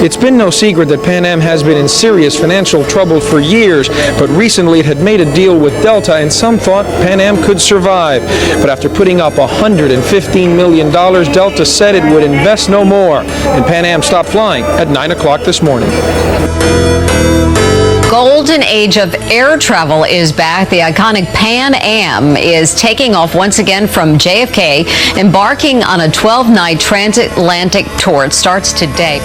It's been no secret that Pan Am has been in serious financial trouble for years, but recently it had made a deal with Delta and some thought Pan Am could survive. But after putting up $115 million, Delta said it would invest no more, and Pan Am stopped flying at 9 o'clock this morning. Golden age of air travel is back. The iconic Pan Am is taking off once again from JFK, embarking on a 12-night transatlantic tour. It starts today.